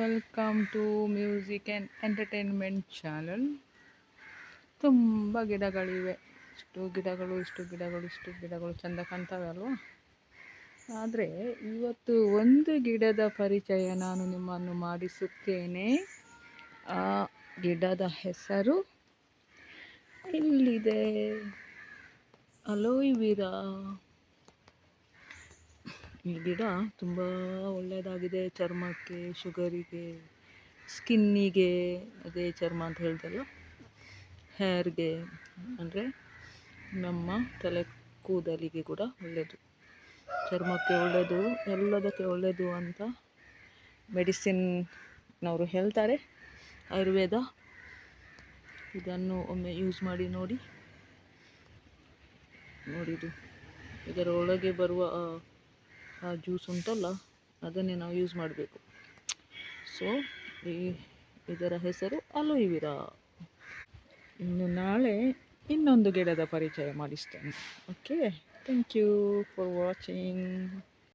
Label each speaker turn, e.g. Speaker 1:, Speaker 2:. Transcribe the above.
Speaker 1: Welcome to music and entertainment channel. ತುಂಬ ಗಿಡಗಳಿವೆ. ಇಷ್ಟು ಗಿಡಗಳು ಚೆಂದ ಕಾಣ್ತವೆ ಅಲ್ವಾ? ಆದರೆ ಇವತ್ತು ಒಂದು ಗಿಡದ ಪರಿಚಯ ನಾನು ನಿಮ್ಮನ್ನು ಮಾಡಿಸುತ್ತೇನೆ. ಆ ಗಿಡದ ಹೆಸರು ಇಲ್ಲಿದೆ, ಅಲೋವೆರಾ. ಈ ಗಿಡ ತುಂಬ ಒಳ್ಳೆಯದಾಗಿದೆ ಚರ್ಮಕ್ಕೆ, ಶುಗರಿಗೆ, ಸ್ಕಿನ್ನಿಗೆ, ಅದೇ ಚರ್ಮ ಅಂತ ಹೇಳ್ತಲ್ಲ, ಹೇರ್ಗೆ, ಅಂದರೆ ನಮ್ಮ ತಲೆ ಕೂದಲಿಗೆ ಕೂಡ ಒಳ್ಳೆಯದು, ಚರ್ಮಕ್ಕೆ ಒಳ್ಳೆಯದು, ಎಲ್ಲದಕ್ಕೆ ಒಳ್ಳೆಯದು ಅಂತ ಮೆಡಿಸಿನ್ನವರು ಹೇಳ್ತಾರೆ, ಆಯುರ್ವೇದ. ಇದನ್ನು ಒಮ್ಮೆ ಯೂಸ್ ಮಾಡಿ ನೋಡಿದ್ದು ಇದರ ಒಳಗೆ ಬರುವ ಆ ಜ್ಯೂಸ್ ಉಂಟಲ್ಲ, ಅದನ್ನೇ ನಾವು ಯೂಸ್ ಮಾಡಬೇಕು. ಸೊ ಇದರ ಹೆಸರು ಅಲೋವೆರಾ. ಇನ್ನು ನಾಳೆ ಇನ್ನೊಂದು ಗಿಡದ ಪರಿಚಯ ಮಾಡಿಸ್ತೇನೆ. Okay, thank you for watching.